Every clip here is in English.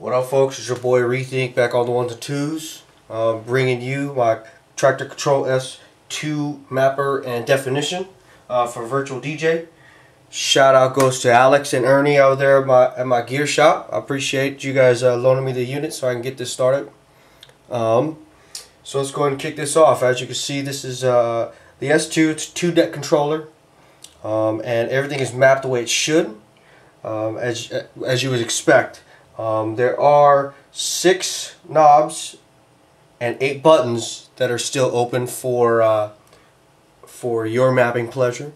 What up, folks? It's your boy Rethink back on the ones and twos, bringing you my tractor Kontrol S2 mapper and definition for virtual DJ. Shout out goes to Alex and Ernie out there at my gear shop. I appreciate you guys loaning me the unit so I can get this started. So let's go ahead and kick this off. As you can see, this is the S2. It's a 2-deck controller, and everything is mapped the way it should, as you would expect. There are 6 knobs and 8 buttons that are still open for your mapping pleasure,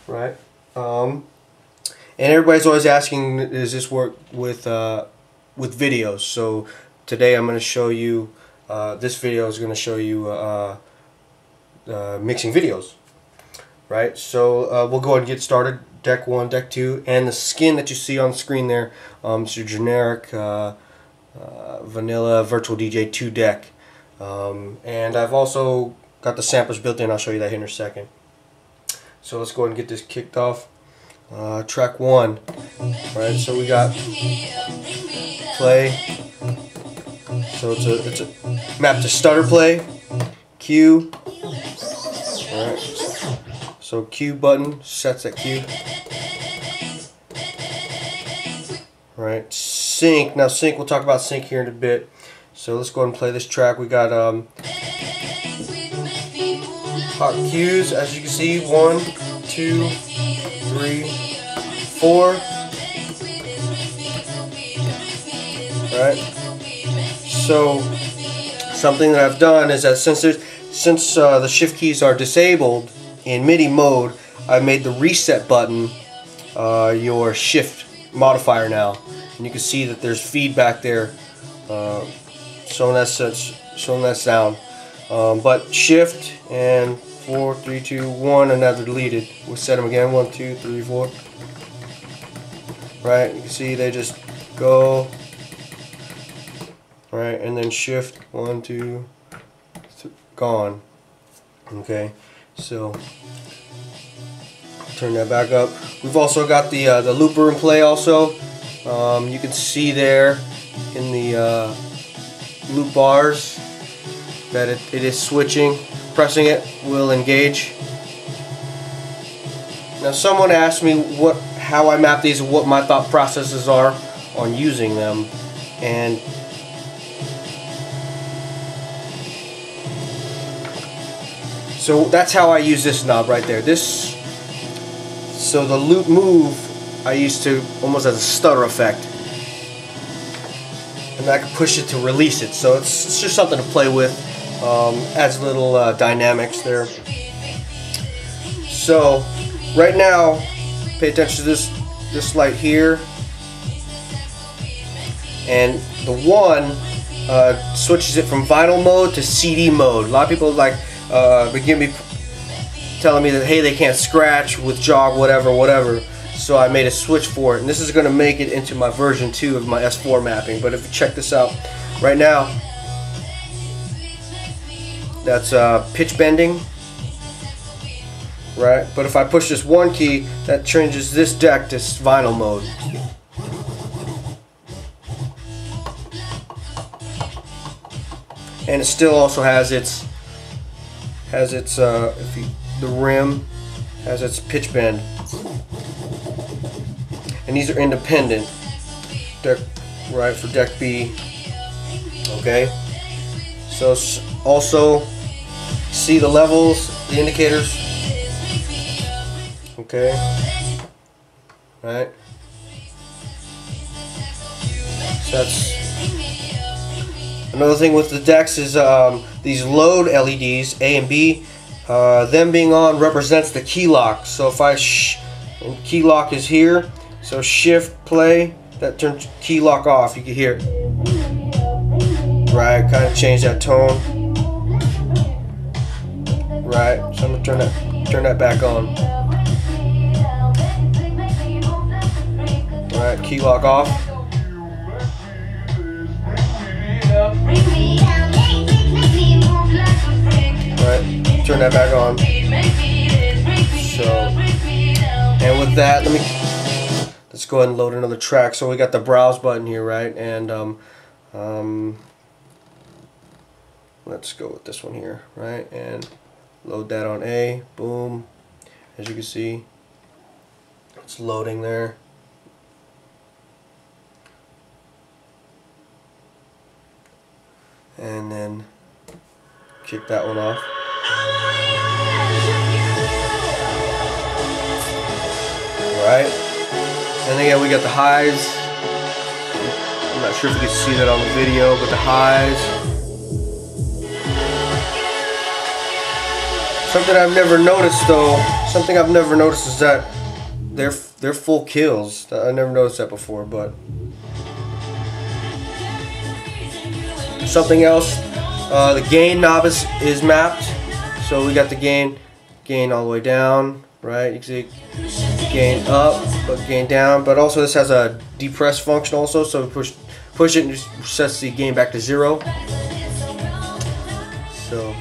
right? And everybody's always asking, does this work with videos? So today I'm going to show you. This video is going to show you mixing videos, right? So we'll go ahead and get started. Deck 1, Deck 2, and the skin that you see on the screen there, it's your generic vanilla virtual DJ 2 deck, and I've also got the samplers built in. I'll show you that here in a second. So let's go ahead and get this kicked off. Track 1, right? So we got play. So it's a map to stutter play, Q. All right. So Q button sets that Q. Right, sync. Now sync, we'll talk about sync here in a bit. So let's go ahead and play this track. We got hot cues, as you can see, 1, 2, 3, 4. Right. So something that I've done is that since the shift keys are disabled in MIDI mode, I made the reset button your shift modifier now, and you can see that there's feedback there, showing that sound. But shift and 4, 3, 2, 1, and now they're deleted. We'll set them again. 1, 2, 3, 4. Right, you can see they just go. Right, and then shift 1, 2, gone. Okay. So turn that back up. We've also got the looper in play also. You can see there in the loop bars that it is switching. Pressing it will engage. Now someone asked me how I map these and what my thought processes are on using them, and so that's how I use this knob right there. So the loop move I used to almost as a stutter effect, and I can push it to release it. So it's just something to play with. Adds little dynamics there. So right now, pay attention to this light here, and the 1 switches it from vinyl mode to CD mode. A lot of people telling me that, hey, they can't scratch with jog, whatever. So I made a switch for it, and this is going to make it into my version 2 of my S4 mapping. But if you check this out, right now, that's pitch bending, right? But if I push this 1 key, that changes this deck to vinyl mode. And it still also has its the rim has its pitch bend, and these are independent. Deck, right, for deck B. Okay, so also see the levels, the indicators. Okay, right. So that's another thing with the decks is these load LEDs, A and B. Them being on represents the key lock. So if and key lock is here, so shift play, that turns key lock off. You can hear it. Right, kind of change that tone. Right, so I'm gonna turn that back on. Right, key lock off. Right, turn that back on. So, and with that, let's go ahead and load another track. So we got the browse button here, right? And let's go with this one here, right? And load that on A. Boom. As you can see, it's loading there. And then kick that one off. Right? And again, we got the highs. I'm not sure if you can see that on the video, but the highs. Something I've never noticed though, is that they're full kills. I never noticed that before, but something else, the gain knob is mapped. So we got the gain all the way down, right? You can see gain up, but gain down. But also this has a depress function also, so we push it and just sets the gain back to 0. So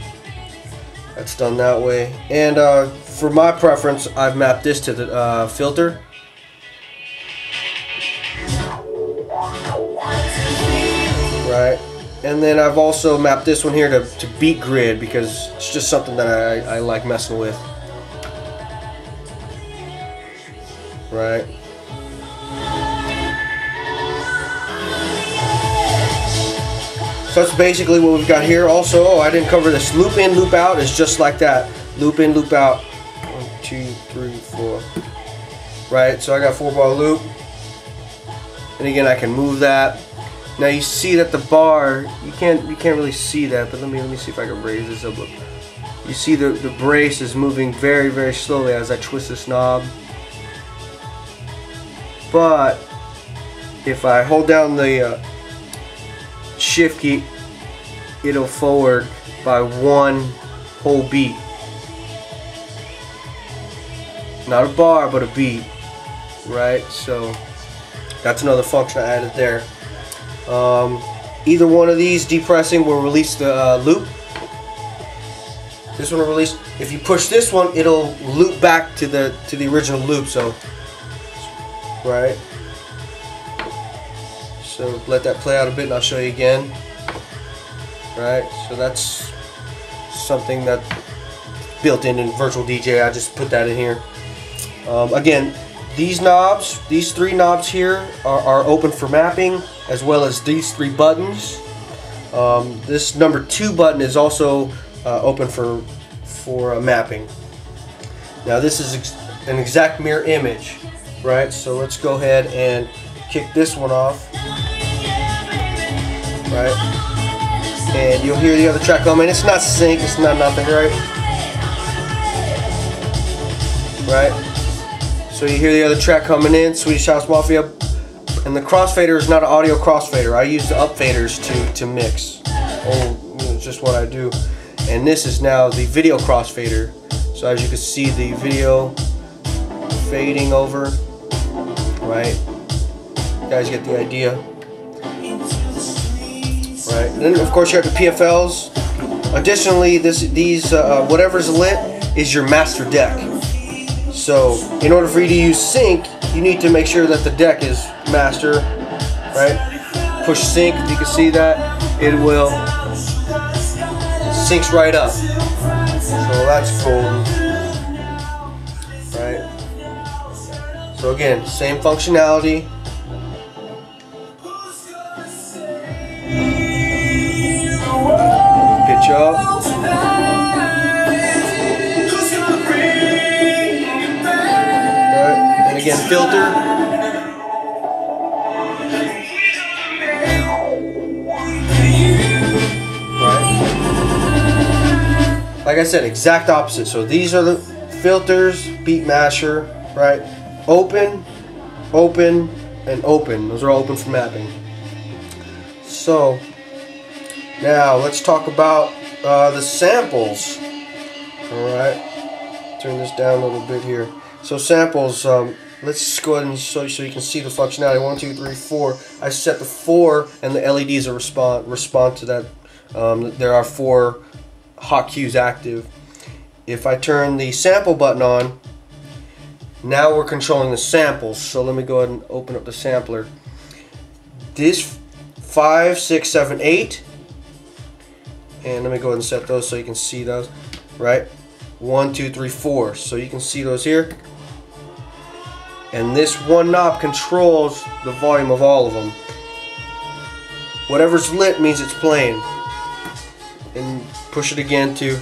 that's done that way. And for my preference, I've mapped this to the filter. Right. And then I've also mapped this one here to beat grid, because it's just something that I like messing with. Right. So that's basically what we've got here. Also, oh, I didn't cover this. Loop in, loop out is just like that. Loop in, loop out. 1, 2, 3, 4. Right. So I got 4-bar loop. And again, I can move that. Now you see that the bar, you can't really see that, but let me see if I can raise this up. You see the brace is moving very, very slowly as I twist this knob. But if I hold down the shift key, it'll forward by 1 whole beat. Not a bar, but a beat. Right? So that's another function I added there. Either one of these depressing will release the loop. This one will release. If you push this one, it'll loop back to the original loop. So, right. So let that play out a bit, and I'll show you again. Right. So that's something that built in Virtual DJ. I just put that in here. Again, these knobs, these 3 knobs here are open for mapping, as well as these 3 buttons. This number 2 button is also open for mapping. Now this is an exact mirror image, right? So let's go ahead and kick this one off, right? And you'll hear the other track coming. It's not sync, it's not nothing, right? Right? So you hear the other track coming in, Swedish House Mafia, and the crossfader is not an audio crossfader. I use the up faders to mix. It's just what I do. And this is now the video crossfader. So as you can see, the video fading over. Right? You guys get the idea. Right? And then of course you have the PFLs. Additionally, these whatever's lit is your master deck. So in order for you to use sync, you need to make sure that the deck is master, right? Push sync, if you can see that, it will syncs right up. So that's cool, right? So again, same functionality. Pitch up. Again, filter. Right. Like I said, exact opposite. So these are the filters, beat masher, right? Open, open, and open. Those are all open for mapping. So now let's talk about the samples. All right. Turn this down a little bit here. So samples. Let's go ahead and show you so you can see the functionality. 1, 2, 3, 4. I set the 4, and the LEDs are respond to that. There are 4 hot cues active. If I turn the sample button on, Now we're controlling the samples. So let me go ahead and open up the sampler. This 5, 6, 7, 8. And let me go ahead and set those so you can see those. Right? 1, 2, 3, 4. So you can see those here. And this one knob controls the volume of all of them. Whatever's lit means it's playing. And push it again to.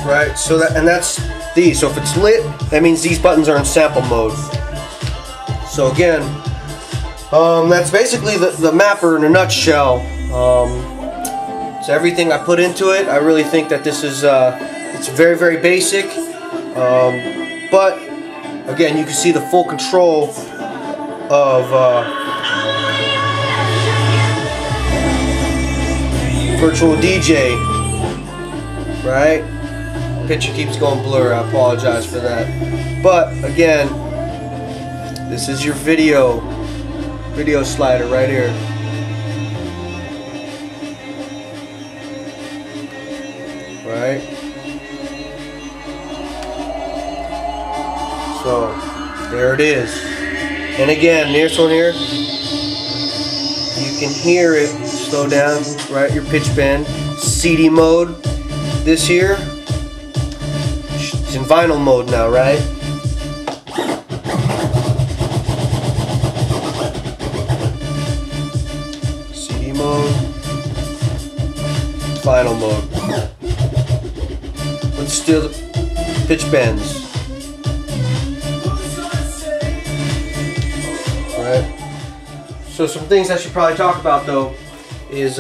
Right, so that's these. So if it's lit, that means these buttons are in sample mode. So again, that's basically the mapper in a nutshell. It's everything I put into it. I really think that this is it's very, very basic, but again, you can see the full control of Virtual DJ, right? Picture keeps going blur. I apologize for that. But again, this is your video slider right here. Right? So there it is. And again, this one here, you can hear it slow down, right? Your pitch bend. CD mode. This here, it's in vinyl mode now, right? CD mode, vinyl mode. But still pitch bends. Right? So some things I should probably talk about though is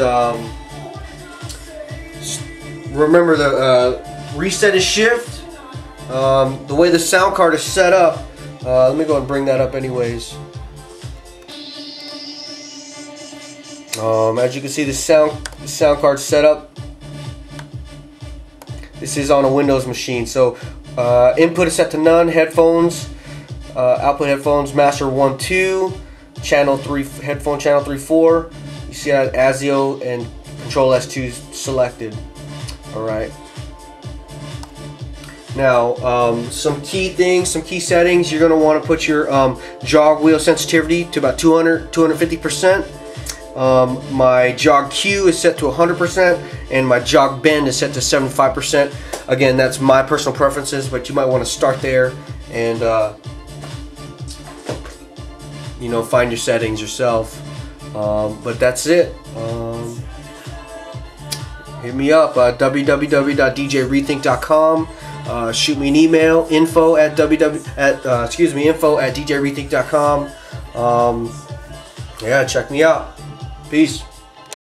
remember the reset is shift. The way the sound card is set up, let me go and bring that up anyways. As you can see, the sound card set up. This is on a Windows machine. So input is set to none. Headphones, output headphones, master 1, 2, channel 3, headphone channel 3, 4. You see that ASIO and Kontrol S2 selected. All right. Now, some key things, some key settings. You're going to want to put your jog wheel sensitivity to about 250%. My jog Q is set to 100%, and my jog bend is set to 75%. Again, that's my personal preferences, but you might want to start there and you know, find your settings yourself. But that's it. Hit me up at www.djrethink.com. Shoot me an email, info at djrethink.com. Yeah, check me out. Peace.